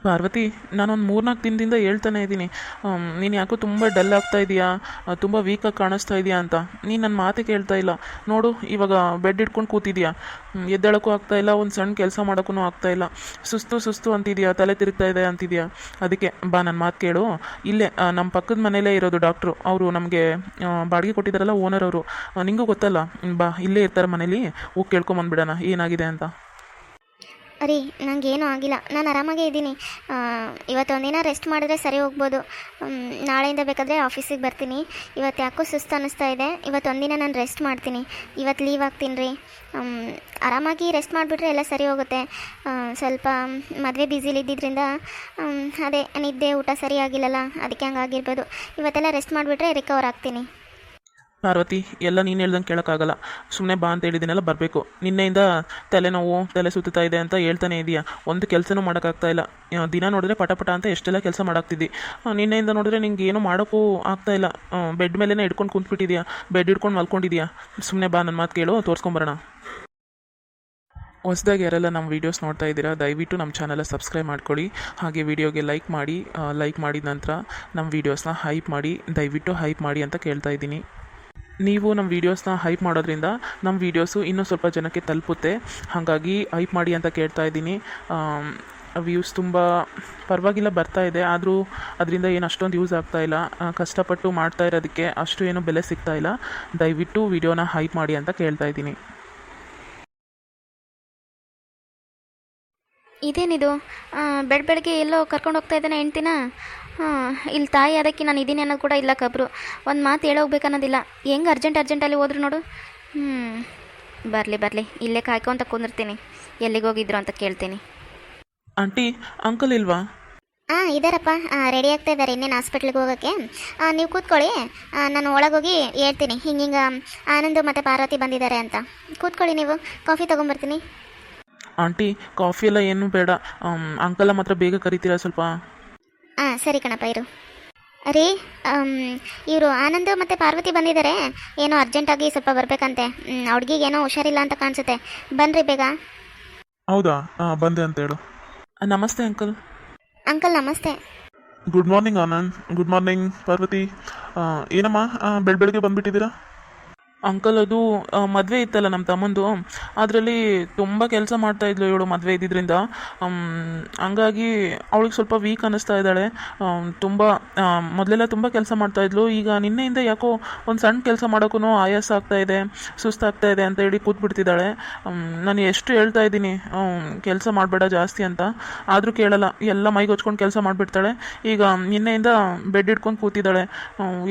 ಪಾರ್ವತಿ, ನಾನೊಂದು 3-4 ದಿನದಿಂದ ಹೇಳ್ತಾನೆ ಇದ್ದೀನಿ, ನೀನು ಯಾಕೋ ತುಂಬ ಡಲ್ ಆಗ್ತಾ ಇದೆಯಾ, ತುಂಬ ವೀಕಾಗಿ ಕಾಣಿಸ್ತಾ ಇದೆಯಾ ಅಂತ. ನೀನು ನನ್ನ ಮಾತೇ ಕೇಳ್ತಾ ಇಲ್ಲ. ನೋಡು, ಇವಾಗ ಬೆಡ್ ಇಟ್ಕೊಂಡು ಕೂತಿದ್ಯಾ, ಎದ್ದೇಳೋಕ್ಕೂ ಆಗ್ತಾ ಇಲ್ಲ, ಒಂದು ಸಣ್ಣ ಕೆಲಸ ಮಾಡೋಕ್ಕೂ ಆಗ್ತಾ ಇಲ್ಲ, ಸುಸ್ತು ಸುಸ್ತು ಅಂತಿದ್ಯಾ, ತಲೆ ತಿರುಗ್ತಾ ಇದೆ ಅಂತಿದ್ಯಾ. ಅದಕ್ಕೆ ಬಾ, ನನ್ನ ಮಾತು ಕೇಳು. ಇಲ್ಲೇ ನಮ್ಮ ಪಕ್ಕದ ಮನೇಲೇ ಇರೋದು ಡಾಕ್ಟ್ರು, ಅವರು ನಮಗೆ ಬಾಡಿಗೆ ಕೊಟ್ಟಿದ್ದಾರಲ್ಲ, ಓನರ್ ಅವರು, ನಿಂಗೂ ಗೊತ್ತಲ್ಲ. ಬಾ, ಇಲ್ಲೇ ಇರ್ತಾರೆ ಮನೇಲಿ, ಹೋಗಿ ಕೇಳ್ಕೊಂಬಂದ್ಬಿಡೋಣ ಏನಾಗಿದೆ ಅಂತ. ರೀ, ನನಗೇನೂ ಆಗಿಲ್ಲ, ನಾನು ಆರಾಮಾಗೇ ಇದ್ದೀನಿ. ಇವತ್ತೊಂದಿನ ರೆಸ್ಟ್ ಮಾಡಿದ್ರೆ ಸರಿ ಹೋಗ್ಬೋದು. ನಾಳೆಯಿಂದ ಬೇಕಾದರೆ ಆಫೀಸಿಗೆ ಬರ್ತೀನಿ. ಇವತ್ತು ಯಾಕೋ ಸುಸ್ತು ಅನ್ನಿಸ್ತಾ ಇದೆ, ಇವತ್ತೊಂದಿನ ನಾನು ರೆಸ್ಟ್ ಮಾಡ್ತೀನಿ. ಇವತ್ತು ಲೀವ್ ಆಗ್ತೀನಿ ರೀ. ಆರಾಮಾಗಿ ರೆಸ್ಟ್ ಮಾಡಿಬಿಟ್ರೆ ಎಲ್ಲ ಸರಿ ಹೋಗುತ್ತೆ. ಸ್ವಲ್ಪ ಮದುವೆ ಬ್ಯುಸಿಲಿದ್ದಿದ್ದರಿಂದ ಅದೇ ನಿದ್ದೆ ಊಟ ಸರಿ ಆಗಿಲ್ಲಲ್ಲ, ಅದಕ್ಕೆ ಹಂಗಾಗಿರ್ಬೋದು. ಇವತ್ತೆಲ್ಲ ರೆಸ್ಟ್ ಮಾಡಿಬಿಟ್ರೆ ರಿಕವರ್ ಆಗ್ತೀನಿ. ಪಾರ್ವತಿ, ಎಲ್ಲ ನೀನು ಹೇಳ್ದಂಗೆ ಕೇಳೋಕ್ಕಾಗಲ್ಲ. ಸುಮ್ಮನೆ ಬಾ ಅಂತ ಹೇಳಿದ್ದೀನಲ್ಲ, ಬರಬೇಕು. ನಿನ್ನೆಯಿಂದ ತಲೆನೋವು, ತಲೆ ಸುತ್ತಾ ಇದೆ ಅಂತ ಹೇಳ್ತಾನೆ ಇದೆಯಾ, ಒಂದು ಕೆಲಸನೂ ಮಾಡೋಕ್ಕಾಗ್ತಾ ಇಲ್ಲ. ದಿನ ನೋಡಿದ್ರೆ ಪಟ ಅಂತ ಎಷ್ಟೆಲ್ಲ ಕೆಲಸ ಮಾಡಾಕ್ತಿದ್ದಿ, ನಿನ್ನೆಯಿಂದ ನೋಡಿದ್ರೆ ನಿಂಗೆ ಏನೂ ಮಾಡೋಕ್ಕೂ ಆಗ್ತಾ ಇಲ್ಲ. ಬೆಡ್ ಮೇಲೇ ಹಿಡ್ಕೊಂಡು ಕುಂತ್ಬಿಟ್ಟಿದ್ಯಾ, ಬೆಡ್ ಹಿಡ್ಕೊಂಡು ಮಲ್ಕೊಂಡಿದ್ಯಾ. ಸುಮ್ಮನೆ ಬಾ, ನನ್ನ ಮಾತು ಕೇಳು, ತೋರಿಸ್ಕೊಂಬರೋಣ. ಹೊಸದಾಗಿ ಯಾರೆಲ್ಲ ನಮ್ಮ ವೀಡಿಯೋಸ್ ನೋಡ್ತಾ ಇದ್ದೀರಾ, ದಯವಿಟ್ಟು ನಮ್ಮ ಚಾನಲ್ ಸಬ್ಸ್ಕ್ರೈಬ್ ಮಾಡ್ಕೊಳ್ಳಿ. ಹಾಗೆ ವಿಡಿಯೋಗೆ ಲೈಕ್ ಮಾಡಿ. ಲೈಕ್ ಮಾಡಿದ ನಂತರ ನಮ್ಮ ವೀಡಿಯೋಸ್ನ ಹೈಪ್ ಮಾಡಿ, ದಯವಿಟ್ಟು ಹೈಪ್ ಮಾಡಿ ಅಂತ ಕೇಳ್ತಾ ಇದ್ದೀನಿ. ನೀವು ನಮ್ಮ ವೀಡಿಯೋಸ್ನ ಹೈಪ್ ಮಾಡೋದ್ರಿಂದ ನಮ್ಮ ವೀಡಿಯೋಸು ಇನ್ನೂ ಸ್ವಲ್ಪ ಜನಕ್ಕೆ ತಲುಪುತ್ತೆ. ಹಾಗಾಗಿ ಹೈಪ್ ಮಾಡಿ ಅಂತ ಕೇಳ್ತಾ ಇದ್ದೀನಿ. ವ್ಯೂಸ್ ತುಂಬ ಪರವಾಗಿಲ್ಲ ಬರ್ತಾ ಇದೆ, ಆದರೂ ಅದರಿಂದ ಏನು ಅಷ್ಟೊಂದು ಯೂಸ್ ಆಗ್ತಾ ಇಲ್ಲ. ಕಷ್ಟಪಟ್ಟು ಮಾಡ್ತಾ ಇರೋದಕ್ಕೆ ಅಷ್ಟು ಏನು ಬೆಲೆ ಸಿಗ್ತಾ ಇಲ್ಲ. ದಯವಿಟ್ಟು ವಿಡಿಯೋನ ಹೈಪ್ ಮಾಡಿ ಅಂತ ಕೇಳ್ತಾ ಇದ್ದೀನಿ. ಇದೇನಿದು, ಬೆಳಗ್ಗೆ ಎಲ್ಲೋ ಕರ್ಕೊಂಡು ಹೋಗ್ತಾ ಇದ್ದಾನೆ ಹೆಂಡ್ತಿನ. ಇಲ್ಲಿ ತಾಯಿ ಅದಕ್ಕೆ ನಾನು ಇದ್ದೀನಿ ಅನ್ನೋದು ಕೂಡ ಇಲ್ಲ ಕಬ್ರು. ಒಂದು ಮಾತು ಹೇಳೋಗ್ಬೇಕನ್ನೋದಿಲ್ಲ. ಹೆಂಗೆ ಅರ್ಜೆಂಟಲ್ಲಿ ಹೋದ್ರು ನೋಡು. ಬರಲಿ, ಇಲ್ಲೇ ಕಾಯ್ಕೊಂತ ಕುಂದಿರ್ತೀನಿ. ಎಲ್ಲಿಗೆ ಹೋಗಿದ್ರು ಅಂತ ಕೇಳ್ತೀನಿ. ಆಂಟಿ, ಅಂಕಲ್ ಇಲ್ವಾ? ಇದ್ದಾರಪ್ಪ, ರೆಡಿ ಆಗ್ತಾ ಇದ್ದಾರೆ ಇನ್ನೇನು ಹಾಸ್ಪಿಟ್ಲಿಗೆ ಹೋಗೋಕ್ಕೆ. ನೀವು ಕೂತ್ಕೊಳ್ಳಿ, ನಾನು ಒಳಗೋಗಿ ಹೇಳ್ತೀನಿ ಹಿಂಗೆ ಆನಂದ್ ಮತ್ತು ಪಾರ್ವತಿ ಬಂದಿದ್ದಾರೆ ಅಂತ. ಕೂತ್ಕೊಳ್ಳಿ, ನೀವು ಕಾಫಿ ತೊಗೊಂಬರ್ತೀನಿ. ಆಂಟಿ, ಕಾಫಿ ಎಲ್ಲ ಏನೂ ಬೇಡ, ಅಂಕಲ್ ಮಾತ್ರ ಬೇಗ ಕರಿತೀರಾ ಸ್ವಲ್ಪ? ಸರಿ ಕಣಪ್ಪ, ಇರು. ರೀ, ಇವರು ಆನಂದ್ ಮತ್ತು ಪಾರ್ವತಿ ಬಂದಿದ್ದಾರೆ. ಏನೋ ಅರ್ಜೆಂಟಾಗಿ ಸ್ವಲ್ಪ ಬರಬೇಕಂತೆ. ಹುಡುಗಿಗೆ ಏನೋ ಹುಷಾರಿಲ್ಲ ಅಂತ ಕಾಣಿಸುತ್ತೆ. ಬನ್ನಿರಿ ಬೇಗ. ಹೌದಾ, ಬಂದೆ ಅಂತ ಹೇಳು. ನಮಸ್ತೆ ಅಂಕಲ್. ಅಂಕಲ್ ನಮಸ್ತೆ. Good morning Anand. Good morning Parvati. ಏನಮ್ಮ ಬೆಳಗ್ಗೆ ಬಂದುಬಿಟ್ಟಿದ್ದೀರಾ? ಅಂಕಲ್, ಅದು ಮದುವೆ ಇತ್ತಲ್ಲ ನಮ್ಮ ತಮ್ಮಂದು, ಅದರಲ್ಲಿ ತುಂಬ ಕೆಲಸ ಮಾಡ್ತಾಯಿದ್ಲು ಇವಳು ಮದುವೆ ಇದ್ದಿದ್ದರಿಂದ. ಹಂಗಾಗಿ ಅವಳಿಗೆ ಸ್ವಲ್ಪ ವೀಕ್ ಅನ್ನಿಸ್ತಾ ಇದ್ದಾಳೆ. ತುಂಬ ಮೊದಲೆಲ್ಲ ತುಂಬ ಕೆಲಸ ಮಾಡ್ತಾಯಿದ್ಲು, ಈಗ ನಿನ್ನೆಯಿಂದ ಯಾಕೋ ಒಂದು ಸಣ್ಣ ಕೆಲಸ ಮಾಡೋಕ್ಕೂ ಆಯಾಸ ಆಗ್ತಾಯಿದೆ, ಸುಸ್ತಾಗ್ತಾ ಇದೆ ಅಂತ ಹೇಳಿ ಕೂತ್ಬಿಡ್ತಿದ್ದಾಳೆ. ನಾನು ಎಷ್ಟು ಹೇಳ್ತಾ ಇದ್ದೀನಿ ಕೆಲಸ ಮಾಡಬೇಡ ಜಾಸ್ತಿ ಅಂತ, ಆದರೂ ಕೇಳಲ್ಲ. ಎಲ್ಲ ಮೈಗೆ ಹೊಚ್ಕೊಂಡು ಕೆಲಸ ಮಾಡಿಬಿಡ್ತಾಳೆ. ಈಗ ನಿನ್ನೆಯಿಂದ ಬೆಡ್ ಇಟ್ಕೊಂಡು ಕೂತಿದ್ದಾಳೆ.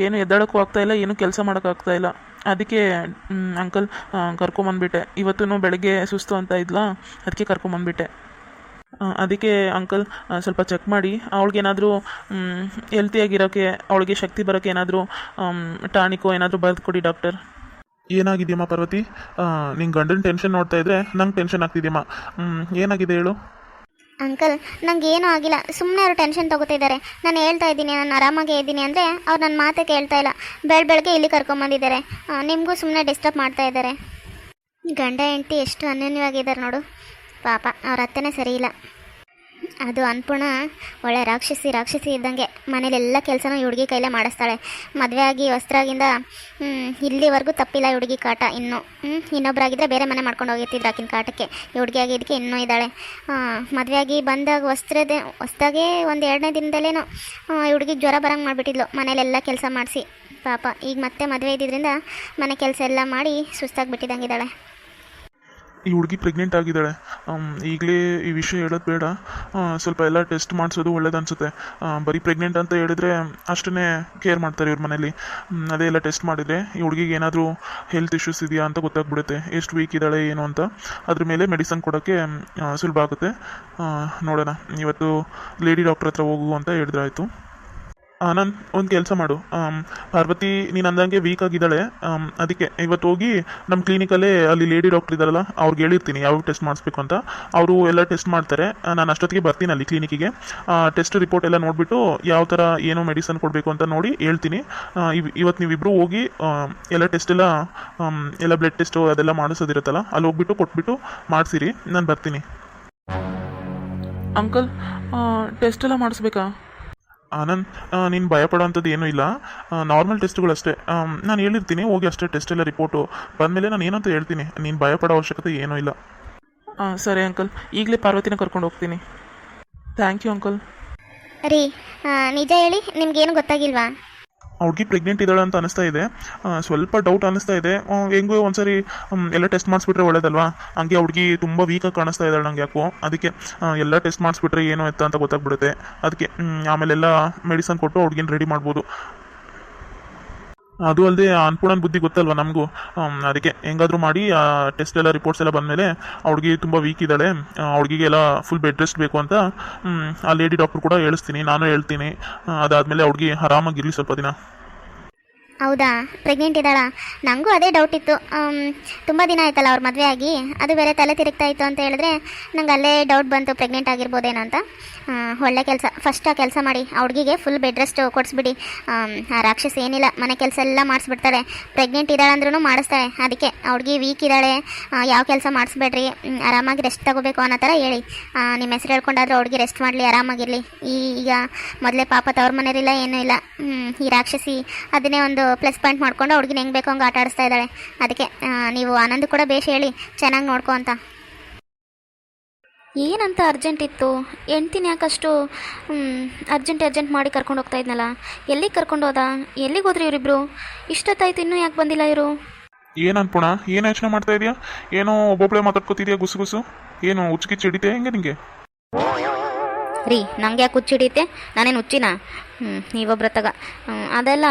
ಏನು ಎದ್ದಾಡೋಕ್ಕೂ ಆಗ್ತಾಯಿಲ್ಲ, ಏನು ಕೆಲಸ ಮಾಡೋಕ್ಕಾಗ್ತಾಯಿಲ್ಲ. ಅದಕ್ಕೆ ಅಂಕಲ್ ಕರ್ಕೊಂಬಂದ್ಬಿಟ್ಟೆ. ಇವತ್ತು ಬೆಳಗ್ಗೆ ಸುಸ್ತು ಅಂತ ಇದ್ಲಾ, ಅದಕ್ಕೆ ಕರ್ಕೊಂಬಂದ್ಬಿಟ್ಟೆ. ಅದಕ್ಕೆ ಅಂಕಲ್ ಸ್ವಲ್ಪ ಚೆಕ್ ಮಾಡಿ, ಅವಳಿಗೇನಾದರೂ ಹೆಲ್ತಿಯಾಗಿರೋಕ್ಕೆ, ಅವಳಿಗೆ ಶಕ್ತಿ ಬರೋಕ್ಕೆ ಏನಾದರೂ ಟಾನಿಕೋ ಏನಾದರೂ ಬರೆದು ಕೊಡಿ ಡಾಕ್ಟರ್. ಏನಾಗಿದೆಯಮ್ಮ ಪಾರ್ವತಿ? ನಿಂಗೆ ಗಂಡನ ಟೆನ್ಷನ್ ನೋಡ್ತಾ ಇದ್ರೆ ನಂಗೆ ಟೆನ್ಷನ್ ಆಗ್ತಿದೆಯಮ್ಮ. ಏನಾಗಿದೆ ಹೇಳು? ಅಂಕಲ್, ನಂಗೆ ಏನೂ ಆಗಿಲ್ಲ, ಸುಮ್ಮನೆ ಅವರು ಟೆನ್ಷನ್ ತೊಗೋತಿದ್ದಾರೆ. ನಾನು ಹೇಳ್ತಾ ಇದ್ದೀನಿ ನಾನು ಆರಾಮಾಗೇ ಇದ್ದೀನಿ ಅಂದರೆ ಅವ್ರು ನನ್ನ ಮಾತೇ ಕೇಳ್ತಾ ಇಲ್ಲ. ಬೆಳಗ್ಗೆ ಇಲ್ಲಿ ಕರ್ಕೊಂಬಂದಿದ್ದಾರೆ. ನಿಮಗೂ ಸುಮ್ಮನೆ ಡಿಸ್ಟರ್ಬ್ ಮಾಡ್ತಾ ಇದ್ದಾರೆ. ಗಂಡ ಹೆಂಡತಿ ಎಷ್ಟು ಅನ್ಯೋನ್ಯವಾಗಿದ್ದಾರೆ ನೋಡು. ಪಾಪ ಅವ್ರ ಅತ್ತೆನೇ ಸರಿ ಇಲ್ಲ. ಅದು ಅನ್ಪೂರ್ಣ ಒಳ್ಳೆ ರಾಕ್ಷಸಿ ಇದ್ದಂಗೆ. ಮನೇಲೆಲ್ಲ ಕೆಲಸನೂ ಹುಡುಗಿ ಕೈಲೇ ಮಾಡಿಸ್ತಾಳೆ. ಮದುವೆ ಆಗಿ ವಸ್ತ್ರಾಗಿಂದ ಇಲ್ಲಿವರೆಗೂ ತಪ್ಪಿಲ್ಲ ಹುಡುಗಿ ಕಾಟ. ಇನ್ನೊಬ್ಬರಾಗಿದ್ದರೆ ಬೇರೆ ಮನೆ ಮಾಡ್ಕೊಂಡು ಹೋಗಿರ್ತಿದ್ರು ಆಕಿನ ಕಾಟಕ್ಕೆ. ಹುಡುಗಿ ಆಗಿದ್ದಕ್ಕೆ ಇನ್ನೂ ಇದ್ದಾಳೆ. ಮದುವೆ ಆಗಿ ಬಂದಾಗ ಹೊಸ್ದಾಗೆ ಒಂದು 2ನೇ ದಿನದಲ್ಲೇನೋ ಹುಡುಗಿಗೆ ಜ್ವರ ಬರಂಗೆ ಮಾಡಿಬಿಟ್ಟಿದ್ಲು, ಮನೇಲೆಲ್ಲ ಕೆಲಸ ಮಾಡಿಸಿ. ಪಾಪ ಈಗ ಮತ್ತೆ ಮದುವೆ ಇದ್ದಿದ್ದರಿಂದ ಮನೆ ಕೆಲಸ ಎಲ್ಲ ಮಾಡಿ ಸುಸ್ತಾಗಿಬಿಟ್ಟಿದ್ದಂಗಿದ್ದಾಳೆ. ಈ ಹುಡುಗಿ ಪ್ರೆಗ್ನೆಂಟ್ ಆಗಿದ್ದಾಳೆ. ಈಗಲೇ ಈ ವಿಷಯ ಹೇಳೋದು ಬೇಡ, ಸ್ವಲ್ಪ ಎಲ್ಲ ಟೆಸ್ಟ್ ಮಾಡಿಸೋದು ಒಳ್ಳೇದು ಅನಿಸುತ್ತೆ. ಬರೀ ಪ್ರೆಗ್ನೆಂಟ್ ಅಂತ ಹೇಳಿದ್ರೆ ಅಷ್ಟೇ ಕೇರ್ ಮಾಡ್ತಾರೆ ಇವ್ರ ಮನೇಲಿ. ಅದೇ ಎಲ್ಲ ಟೆಸ್ಟ್ ಮಾಡಿದರೆ ಈ ಹುಡುಗಿಗೆ ಏನಾದರೂ ಹೆಲ್ತ್ ಇಶ್ಯೂಸ್ ಇದೆಯಾ ಅಂತ ಗೊತ್ತಾಗ್ಬಿಡುತ್ತೆ, ಎಷ್ಟು ವೀಕ್ ಇದ್ದಾಳೆ ಏನು ಅಂತ. ಅದ್ರ ಮೇಲೆ ಮೆಡಿಸನ್ ಕೊಡೋಕ್ಕೆ ಸುಲಭ ಆಗುತ್ತೆ. ನೋಡೋಣ, ಇವತ್ತು ಲೇಡಿ ಡಾಕ್ಟರ್ ಹತ್ರ ಹೋಗು ಅಂತ ಹೇಳಿದ್ರಾಯ್ತು. ಆನಂದ್, ಒಂದು ಕೆಲಸ ಮಾಡು, ಪಾರ್ವತಿ ನೀನು ಅಂದಂಗೆ ವೀಕ್ ಆಗಿದ್ದಾಳೆ. ಅದಕ್ಕೆ ಇವತ್ತು ಹೋಗಿ ನಮ್ಮ ಕ್ಲಿನಿಕಲ್ಲೇ ಅಲ್ಲಿ ಲೇಡಿ ಡಾಕ್ಟರ್ ಇದ್ದಾರಲ್ಲ, ಅವ್ರಿಗೆ ಹೇಳಿರ್ತೀನಿ ಯಾವ ಟೆಸ್ಟ್ ಮಾಡಿಸ್ಬೇಕು ಅಂತ. ಅವರು ಎಲ್ಲ ಟೆಸ್ಟ್ ಮಾಡ್ತಾರೆ. ನಾನು ಅಷ್ಟೊತ್ತಿಗೆ ಬರ್ತೀನಿ ಅಲ್ಲಿ ಕ್ಲಿನಿಕ್ಕಿಗೆ. ಟೆಸ್ಟ್ ರಿಪೋರ್ಟ್ ಎಲ್ಲ ನೋಡಿಬಿಟ್ಟು ಯಾವ ಥರ ಏನೋ ಮೆಡಿಸನ್ ಕೊಡಬೇಕು ಅಂತ ನೋಡಿ ಹೇಳ್ತೀನಿ. ಇವತ್ತು ನೀವಿಬ್ಬರು ಹೋಗಿ ಎಲ್ಲ ಟೆಸ್ಟ್ ಎಲ್ಲ ಬ್ಲಡ್ ಟೆಸ್ಟು ಅದೆಲ್ಲ ಮಾಡಿಸೋದಿರುತ್ತಲ್ಲ, ಅಲ್ಲಿ ಹೋಗ್ಬಿಟ್ಟು ಕೊಟ್ಬಿಟ್ಟು ಮಾಡಿಸಿರಿ, ನಾನು ಬರ್ತೀನಿ. ಅಂಕಲ್ ಟೆಸ್ಟ್ ಎಲ್ಲ ಮಾಡಿಸ್ಬೇಕಾ? ಆನಂದ್, ನೀನು ಭಯಪಡೋವಂಥದ್ದು ಏನೂ ಇಲ್ಲ. ನಾರ್ಮಲ್ ಟೆಸ್ಟ್ಗಳು ಅಷ್ಟೇ. ನಾನು ಹೇಳಿರ್ತೀನಿ, ಹೋಗಿ ಅಷ್ಟೇ ಟೆಸ್ಟ್ ಎಲ್ಲ ರಿಪೋರ್ಟು ಬಂದಮೇಲೆ ನಾನು ಏನಂತ ಹೇಳ್ತೀನಿ. ನೀನು ಭಯಪಡೋ ಅವಶ್ಯಕತೆ ಏನೂ ಇಲ್ಲ. ಸರಿ ಅಂಕಲ್, ಈಗಲೇ ಪಾರ್ವತಿನ ಕರ್ಕೊಂಡು ಹೋಗ್ತೀನಿ. Thank you uncle. ರೀ, ನಿಜ ಹೇಳಿ, ನಿಮ್ಗೇನು ಗೊತ್ತಾಗಿಲ್ವಾ? ಹುಡುಗಿ ಪ್ರೆಗ್ನೆಂಟ್ ಇದ್ದಾಳೆ ಅಂತ ಅನಿಸ್ತಾ ಇದೆ. ಸ್ವಲ್ಪ ಡೌಟ್ ಅನಿಸ್ತಾ ಇದೆ. ಹೆಂಗೂ ಒಂದ್ಸರಿ ಎಲ್ಲ ಟೆಸ್ಟ್ ಮಾಡಿಸ್ಬಿಟ್ರೆ ಒಳ್ಳೇದಲ್ವಾ? ಹಂಗೆ ಹುಡುಗಿ ತುಂಬ ವೀಕಾಗಿ ಕಾಣಿಸ್ತಾ ಇದ್ದಾಳೆ ನಂಗೆ ಯಾಕೋ. ಅದಕ್ಕೆ ಎಲ್ಲ ಟೆಸ್ಟ್ ಮಾಡಿಸ್ಬಿಟ್ರೆ ಏನೋ ಎತ್ತ ಅಂತ ಗೊತ್ತಾಗ್ಬಿಡುತ್ತೆ. ಅದಕ್ಕೆ ಆಮೇಲೆಲ್ಲ ಮೆಡಿಸನ್ ಕೊಟ್ಟು ಹುಡುಗಿನ ರೆಡಿ ಮಾಡ್ಬೋದು. ಅದು ಅಲ್ಲದೆ ಅನ್ಪೂರ್ಣನ ಬುದ್ಧಿ ಗೊತ್ತಲ್ವ ನಮಗೂ. ಅದಕ್ಕೆ ಹೆಂಗಾದರೂ ಮಾಡಿ ಟೆಸ್ಟ್ ಎಲ್ಲ ರಿಪೋರ್ಟ್ಸ್ ಎಲ್ಲ ಬಂದಮೇಲೆ ಹುಡುಗಿ ತುಂಬ ವೀಕ್ ಇದ್ದಾಳೆ, ಹುಡುಗಿಗೆಲ್ಲ ಫುಲ್ ಬೆಡ್ ರೆಸ್ಟ್ ಬೇಕು ಅಂತ ಆ ಲೇಡಿ ಡಾಕ್ಟ್ರು ಕೂಡ ಹೇಳಿಸ್ತೀನಿ, ನಾನು ಹೇಳ್ತೀನಿ. ಅದಾದಮೇಲೆ ಹುಡುಗಿ ಆರಾಮಾಗಿರಲಿ ಸ್ವಲ್ಪ ದಿನ. ಹೌದಾ, ಪ್ರೆಗ್ನೆಂಟ್ ಇದ್ದಾಳಾ? ನನಗೂ ಅದೇ ಡೌಟ್ ಇತ್ತು. ತುಂಬ ದಿನ ಆಯ್ತಲ್ಲ ಅವ್ರ ಮದುವೆ ಆಗಿ, ಅದು ಬೇರೆ ತಲೆ ತಿರುಗ್ತಾ ಇತ್ತು ಅಂತ ಹೇಳಿದ್ರೆ ನಂಗೆ ಅಲ್ಲೇ ಡೌಟ್ ಬಂತು ಪ್ರೆಗ್ನೆಂಟ್ ಆಗಿರ್ಬೋದೇನೋ ಅಂತ. ಒಳ್ಳೆ ಕೆಲಸ, ಫಸ್ಟ್ ಆ ಕೆಲಸ ಮಾಡಿ ಆ ಹುಡುಗಿಗೆ ಫುಲ್ ಬೆಡ್ ರೆಸ್ಟ್ ಕೊಡಿಸ್ಬಿಡಿ. ಆ ರಾಕ್ಷಸ ಏನಿಲ್ಲ, ಮನೆ ಕೆಲಸ ಎಲ್ಲ ಮಾಡಿಸ್ಬಿಡ್ತಾಳೆ. ಪ್ರೆಗ್ನೆಂಟ್ ಇದ್ದಾಳೆ ಅಂದ್ರೂ ಮಾಡಿಸ್ತಾಳೆ. ಅದಕ್ಕೆ ಆ ಹುಡುಗಿ ವೀಕ್ ಇದ್ದಾಳೆ, ಯಾವ ಕೆಲಸ ಮಾಡಿಸ್ಬೇಡ್ರಿ, ಆರಾಮಾಗಿ ರೆಸ್ಟ್ ತಗೋಬೇಕು ಅನ್ನೋ ಥರ ಹೇಳಿ. ನಿಮ್ಮ ಹೆಸರು ಹೇಳ್ಕೊಂಡಾದ್ರೂ ಹುಡುಗಿ ರೆಸ್ಟ್ ಮಾಡಲಿ, ಆರಾಮಾಗಿರಲಿ. ಈಗ ಮೊದಲೇ ಪಾಪ ತವ್ರ ಮನೆಯರಿಲ್ಲ, ಏನೂ ಇಲ್ಲ. ಈ ರಾಕ್ಷಸಿ ಅದನ್ನೇ ಒಂದು ಪ್ಲಸ್ ಪಾಯಿಂಟ್ ಮಾಡ್ಕೊಂಡು ಹುಡುಗಿನ ಹೆಂಗೆ ಬೇಕೋ ಹಂಗೆ ಆಟ ಆಡಿಸ್ತಾ ಇದ್ದಾಳೆ. ಅದಕ್ಕೆ ನೀವು ಆನಂದ್ ಕೂಡ ಬೇಷ್ ಹೇಳಿ, ಚೆನ್ನಾಗಿ ನೋಡ್ಕೊ ಅಂತ. ಏನಂತ ಅರ್ಜೆಂಟ್ ಇತ್ತು? ಹೆಂಡ್ತಿನ ಯಾಕಷ್ಟು ಅರ್ಜೆಂಟ್ ಮಾಡಿ ಕರ್ಕೊಂಡು ಹೋಗ್ತಾ ಇದ್ನಲ್ಲ, ಎಲ್ಲಿಗೆ ಕರ್ಕೊಂಡು ಹೋದ? ಎಲ್ಲಿಗೆ ಹೋದ್ರಿ ಇವರಿಬ್ರು? ಇಷ್ಟೊತ್ತಾಯ್ತು ಇನ್ನೂ ಯಾಕೆ ಬಂದಿಲ್ಲ ಇವರು? ಏನು ಅನ್ಪೂರ್ಣ, ಏನು ಯೋಚನೆ ಮಾಡ್ತಾ ಇದೆಯಾ? ಏನೋ ಒಬ್ಬೊಬ್ಬಳೆ ಮಾತಾಡ್ಕೋತಿದ್ಯಾ ಗುಸು? ಏನು ಹುಚ್ಚಿಗಿಚ್ಚು ಹಿಡಿತೆ ಹೆಂಗೆ ನಿಂಗೆ? ರೀ, ನಂಗೆ ಯಾಕೆ ಹುಚ್ಚಿಡಿಯುತ್ತೆ? ನಾನೇನು ಹುಚ್ಚಿನ? ನೀವೊಬ್ರ ತಗ. ಅದೆಲ್ಲ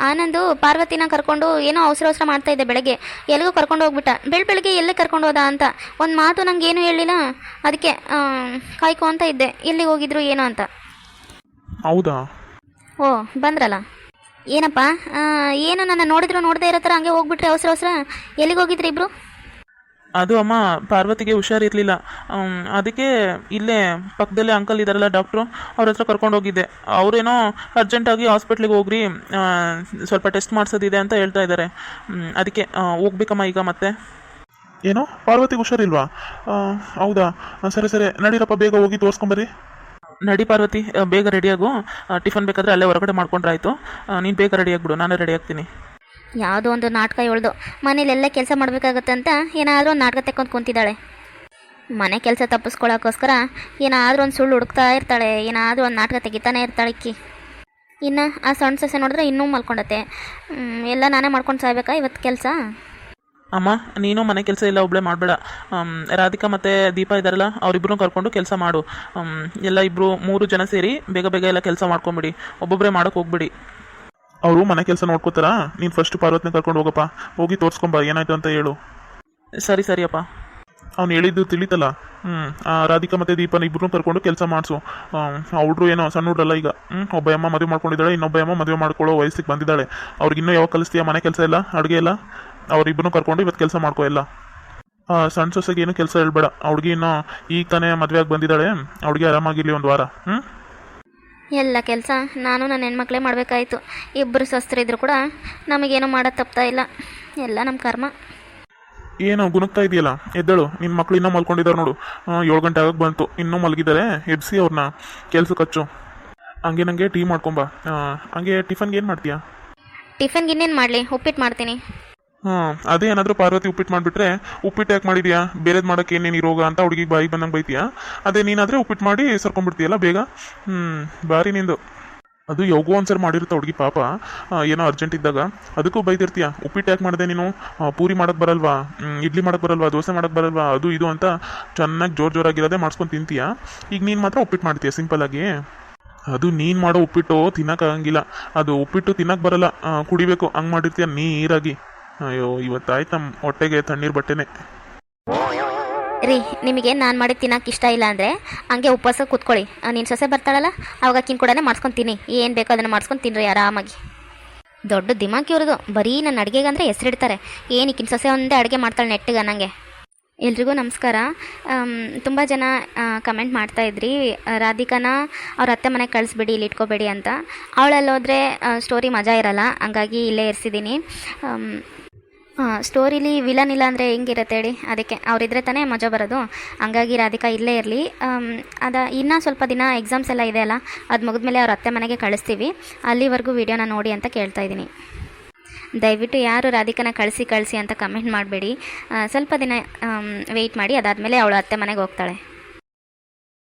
ಆನಂದು ಪಾರ್ವತಿನ ಕರ್ಕೊಂಡು ಏನೋ ಅವಸರ ಮಾಡ್ತಾ ಇದ್ದೆ ಬೆಳಗ್ಗೆ, ಎಲ್ಲಿಗೂ ಕರ್ಕೊಂಡು ಹೋಗ್ಬಿಟ್ಟ. ಬೆಳಗ್ಗೆ ಎಲ್ಲೇ ಕರ್ಕೊಂಡು ಹೋದ ಅಂತ ಒಂದು ಮಾತು ನಂಗೆ ಏನು ಹೇಳಿಲ್ಲ. ಅದಕ್ಕೆ ಕಾಯ್ಕೊ ಅಂತ ಇದ್ದೆ, ಎಲ್ಲಿಗೆ ಹೋಗಿದ್ರು ಏನೋ ಅಂತ. ಹೌದಾ? ಓ, ಬಂದ್ರಲ್ಲ. ಏನಪ್ಪ, ಏನು ನನ್ನ ನೋಡದೇ ಇರೋ ಥರ ಹಂಗೆ ಹೋಗ್ಬಿಟ್ರೆ ಅವಸರ? ಎಲ್ಲಿಗೆ ಹೋಗಿದ್ರಿ ಇಬ್ರು? ಅದು ಅಮ್ಮ, ಪಾರ್ವತಿಗೆ ಹುಷಾರಿರಲಿಲ್ಲ, ಅದಕ್ಕೆ ಇಲ್ಲೇ ಪಕ್ಕದಲ್ಲೇ ಅಂಕಲ್ ಇದ್ದಾರಲ್ಲ ಡಾಕ್ಟ್ರು, ಅವ್ರ ಹತ್ರ ಕರ್ಕೊಂಡು ಹೋಗಿದ್ದೆ. ಅವರೇನೋ ಅರ್ಜೆಂಟಾಗಿ ಹಾಸ್ಪಿಟ್ಲಿಗೆ ಹೋಗ್ರಿ, ಸ್ವಲ್ಪ ಟೆಸ್ಟ್ ಮಾಡಿಸೋದಿದೆ ಅಂತ ಹೇಳ್ತಾ ಇದ್ದಾರೆ. ಅದಕ್ಕೆ ಹೋಗ್ಬೇಕಮ್ಮ ಈಗ ಮತ್ತೆ. ಏನೋ ಪಾರ್ವತಿಗೆ ಹುಷಾರಿಲ್ವಾ? ಹೌದಾ, ಸರಿ ನಡೀರಪ್ಪ, ಬೇಗ ಹೋಗಿ ತೋರಿಸ್ಕೊಂಬರ್ರಿ. ನಡಿ ಪಾರ್ವತಿ, ಬೇಗ ರೆಡಿಯಾಗು. ಟಿಫನ್ ಬೇಕಾದರೆ ಅಲ್ಲೇ ಹೊರಗಡೆ ಮಾಡ್ಕೊಂಡ್ರೆ ಆಯಿತು. ನೀನು ಬೇಗ ರೆಡಿ ಆಗಿಬಿಡು, ನಾನು ರೆಡಿ ಆಗ್ತೀನಿ. ಯಾವುದೋ ಒಂದು ನಾಟಕ ಹೇಳ್ದು, ಮನೇಲೆಲ್ಲ ಕೆಲಸ ಮಾಡಬೇಕಾಗತ್ತೆ ಅಂತ ಏನಾದರೂ ಒಂದು ನಾಟಕ ತೆಕ್ಕೊಂಡು ಕುಂತಿದ್ದಾಳೆ. ಮನೆ ಕೆಲಸ ತಪ್ಪಿಸ್ಕೊಳ್ಳೋಕ್ಕೋಸ್ಕರ ಏನಾದರೂ ಒಂದು ಸುಳ್ಳು ಹುಡುಕ್ತಾ ಇರ್ತಾಳೆ, ಏನಾದರೂ ಒಂದು ನಾಟಕ ತೆಗಿತಾನೆ ಇರ್ತಾಳೆ ಇಕ್ಕಿ. ಇನ್ನು ಆ ಸಣ್ಣ ಸೊಸೆ ನೋಡಿದ್ರೆ ಇನ್ನೂ ಮಲ್ಕೊಂಡತ್ತೆ. ಎಲ್ಲ ನಾನೇ ಮಾಡ್ಕೊಂಡು ಸಾಯ್ಬೇಕಾ ಇವತ್ತು ಕೆಲಸ? ಅಮ್ಮ, ನೀನು ಮನೆ ಕೆಲಸ ಎಲ್ಲ ಒಬ್ಬಳೇ ಮಾಡಬೇಡ. ರಾಧಿಕಾ ಮತ್ತು ದೀಪ ಇದ್ದಾರಲ್ಲ, ಅವರಿಬ್ಬರೂ ಕರ್ಕೊಂಡು ಕೆಲಸ ಮಾಡು. ಎಲ್ಲ ಇಬ್ಬರು 3 ಜನ ಸೇರಿ ಬೇಗ ಎಲ್ಲ ಕೆಲಸ ಮಾಡ್ಕೊಂಬಿಡಿ, ಒಬ್ಬೊಬ್ಬರೇ ಮಾಡೋಕ್ಕೆ ಹೋಗ್ಬಿಡಿ. ಅವರು ಮನೆ ಕೆಲಸ ನೋಡ್ಕೋತಾರಾ? ನೀನು ಫಸ್ಟ್ ಪಾರ್ವತಿನ ಕರ್ಕೊಂಡು ಹೋಗಪ್ಪ, ಹೋಗಿ ತೋರಿಸ್ಕೊಂಬ, ಏನಾಯ್ತು ಅಂತ ಹೇಳು. ಸರಿಯಪ್ಪ. ಅವ್ನು ಹೇಳಿದ್ದು ತಿಳಿತಲ್ಲ. ರಾಧಿಕಾ ಮತ್ತು ದೀಪನ ಇಬ್ಬರೂ ಕರ್ಕೊಂಡು ಕೆಲಸ ಮಾಡಿಸು. ಹುಡ್ರು ಏನೋ ಸಣ್ಣ ಹುಡ್ರಲ್ಲ ಈಗ. ಒಬ್ಬ ಅಮ್ಮ ಮದುವೆ ಮಾಡ್ಕೊಂಡಿದ್ದಾಳೆ, ಇನ್ನೊಬ್ಬ ಅಮ್ಮ ಮದುವೆ ಮಾಡ್ಕೊಳ್ಳೋ ವಯಸ್ಸಿಗೆ ಬಂದಿದ್ದಾಳೆ. ಅವ್ರಿಗಿನ್ನೂ ಯಾವಾಗ ಕಲಿಸ್ತೀಯ ಮನೆ ಕೆಲಸ ಎಲ್ಲ, ಅಡುಗೆ ಎಲ್ಲ? ಅವ್ರಿಬ್ಬರೂ ಕರ್ಕೊಂಡು ಇವತ್ತು ಕೆಲಸ ಮಾಡ್ಕೊ ಎಲ್ಲ. ಸಣ್ಣ ಸೊಸೆಗೆ ಏನು ಕೆಲಸ ಹೇಳ್ಬೇಡ. ಹುಡುಗಿ ಇನ್ನೂ ಈಗ ತಾನೇ ಮದುವೆಯಾಗಿ ಬಂದಿದ್ದಾಳೆ, ಹುಡುಗಿ ಆರಾಮಾಗಿರಲಿ ಒಂದು ವಾರ. ಎಲ್ಲ ಕೆಲಸ ನಾನು ನನ್ನ ಹೆಣ್ಮಕ್ಳೇ ಮಾಡಬೇಕಾಯ್ತು. ಇಬ್ಬರು ಸ್ವಸ್ಥರಿದ್ರು ಕೂಡ ನಮಗೇನು ಮಾಡೋದು ತಪ್ತಾ ಇಲ್ಲ, ಎಲ್ಲ ನಮ್ಮ ಕರ್ಮ. ಏನು ಗುಣಗ್ತಾ ಇದೆಯಲ್ಲ, ಎದ್ದಳು. ನಿನ್ನ ಮಕ್ಳು ಇನ್ನೂ ಮಲ್ಕೊಂಡಿದ್ದಾರೆ ನೋಡು. 7 ಗಂಟೆ ಆಗಕ್ಕೆ ಬಂತು, ಇನ್ನೂ ಮಲಗಿದ್ದಾರೆ. ಎಬ್ಸಿ ಅವ್ರನ್ನ ಕೆಲ್ಸಕ್ಕೆ ಹಚ್ಚು. ಹಂಗೆ ನನಗೆ ಟೀ ಮಾಡ್ಕೊಂಬ. ಹಂಗೆ ಟಿಫನ್ಗೆ ಏನು ಮಾಡ್ತೀಯಾ? ಟಿಫನ್ಗೆ ಇನ್ನೇನು ಮಾಡಲಿ, ಉಪ್ಪಿಟ್ಟು ಮಾಡ್ತೀನಿ. ಅದೇ ಏನಾದರೂ ಪಾರ್ವತಿ ಉಪ್ಪಿಟ್ಟು ಮಾಡಿಬಿಟ್ರೆ, ಉಪ್ಪಿಟ್ಟು ಯಾಕೆ ಮಾಡಿದ್ಯಾ, ಬೇರೆದು ಮಾಡೋಕ್ಕೆ ಏನೇನು ಇರೋಗ ಅಂತ ಹುಡುಗಿಗೆ ಬಾಯಿಗೆ ಬಂದಂಗೆ ಬೈತೀಯಾ? ಅದೇ ನೀನಾದರೆ ಉಪ್ಪಿಟ್ಟು ಮಾಡಿ ಸರ್ಕೊಂಡ್ಬಿಡ್ತೀಯಲ್ಲ ಬೇಗ. ಬಾರಿ ನಿಂದು. ಅದು ಯಾವಾಗೋ ಒಂದ್ಸರಿ ಮಾಡಿರುತ್ತೆ ಹುಡುಗಿ ಪಾಪ, ಏನೋ ಅರ್ಜೆಂಟ್ ಇದ್ದಾಗ. ಅದಕ್ಕೂ ಬೈದಿರ್ತೀಯ, ಉಪ್ಪಿಟ್ಟು ಯಾಕೆ ಮಾಡಿದೆ ನೀನು, ಪೂರಿ ಮಾಡೋಕ್ಕೆ ಬರಲ್ವಾ, ಇಡ್ಲಿ ಮಾಡೋಕ್ಕೆ ಬರಲ್ವಾ, ದೋಸೆ ಮಾಡೋಕ್ಕೆ ಬರಲ್ವಾ, ಅದು ಇದು ಅಂತ ಚೆನ್ನಾಗಿ ಜೋರಾಗಿರೋದೇ ಮಾಡಿಸ್ಕೊಂಡು ತಿಂತೀಯ. ಈಗ ನೀನು ಮಾತ್ರ ಉಪ್ಪಿಟ್ಟು ಮಾಡ್ತೀಯ ಸಿಂಪಲ್ಲಾಗಿ. ಅದು ನೀನು ಮಾಡೋ ಉಪ್ಪಿಟ್ಟು ತಿನ್ನೋಕ್ಕಾಗಂಗಿಲ್ಲ, ಅದು ಉಪ್ಪಿಟ್ಟು ತಿನ್ನಕ್ಕೆ ಬರಲ್ಲ, ಕುಡಿಬೇಕು, ಹಂಗೆ ಮಾಡಿರ್ತೀಯ ನೀರಾಗಿ. ಅಯ್ಯೋ, ಇವತ್ತಾಯ್ತು ನಮ್ಮ ಹೊಟ್ಟೆಗೆ ತಣ್ಣೀರು ಬಟ್ಟೆನೆ. ರೀ, ನಿಮಗೆ ನಾನು ಮಾಡಿ ತಿನ್ನೋಕೆ ಇಷ್ಟ ಇಲ್ಲ ಅಂದರೆ ಹಂಗೆ ಉಪವಾಸ ಕೂತ್ಕೊಳ್ಳಿ. ನೀನು ಸೊಸೆ ಬರ್ತಾಳಲ್ಲ, ಅವಾಗ ಅಕ್ಕಿನ ಕೂಡ ಮಾಡ್ಸ್ಕೊಂಡು ತಿನ್ನಿ. ಏನು ಬೇಕೋ ಅದನ್ನು ಮಾಡ್ಸ್ಕೊಂಡು ತಿನ್ನಿರಿ ಆರಾಮಾಗಿ. ದೊಡ್ಡ ದಿಮಾಕಿ ಇವ್ರದು, ಬರೀ ನನ್ನ ಅಡುಗೆಗೆ ಅಂದರೆ ಹೆಸರಿಡ್ತಾರೆ. ಏನು ಇಕ್ಕಿನ ಸೊಸೆ ಒಂದೇ ಅಡುಗೆ ಮಾಡ್ತಾಳೆ ನೆಟ್ಟಿಗೆ ಅನ್ನಂಗೆ. ಎಲ್ರಿಗೂ ನಮಸ್ಕಾರ. ತುಂಬ ಜನ ಕಮೆಂಟ್ ಮಾಡ್ತಾಯಿದ್ರಿ, ರಾಧಿಕಾನ ಅವ್ರ ಅತ್ತೆ ಮನೆಗೆ ಕಳಿಸ್ಬಿಡಿ, ಇಲ್ಲಿ ಇಟ್ಕೋಬೇಡಿ ಅಂತ. ಅವಳಲ್ಲೋದ್ರೆ ಸ್ಟೋರಿ ಮಜಾ ಇರಲ್ಲ, ಹಂಗಾಗಿ ಇಲ್ಲೇ ಇರಿಸಿದ್ದೀನಿ. ಸ್ಟೋರಿಲಿ ವಿಲನ್ ಇಲ್ಲ ಅಂದರೆ ಹೆಂಗಿರುತ್ತೆ ಹೇಳಿ, ಅದಕ್ಕೆ ಅವರಿದ್ರೆ ತಾನೇ ಮಜಾ ಬರೋದು. ಹಂಗಾಗಿ ರಾಧಿಕಾ ಇಲ್ಲೇ ಇರಲಿ. ಇನ್ನೂ ಸ್ವಲ್ಪ ದಿನ ಎಕ್ಸಾಮ್ಸ್ ಎಲ್ಲ ಇದೆ ಅಲ್ಲ, ಅದು ಮುಗಿದ್ಮೇಲೆ ಅವ್ರ ಅತ್ತೆ ಮನೆಗೆ ಕಳಿಸ್ತೀವಿ. ಅಲ್ಲಿವರೆಗೂ ವೀಡಿಯೋನ ನೋಡಿ ಅಂತ ಕೇಳ್ತಾ ಇದ್ದೀನಿ. ದಯವಿಟ್ಟು ಯಾರು ರಾಧಿಕಾನ ಕಳಿಸಿ ಅಂತ ಕಮೆಂಟ್ ಮಾಡಬೇಡಿ. ಸ್ವಲ್ಪ ದಿನ ವೆಯ್ಟ್ ಮಾಡಿ, ಅದಾದಮೇಲೆ ಅವಳು ಅತ್ತೆ ಮನೆಗೆ ಹೋಗ್ತಾಳೆ.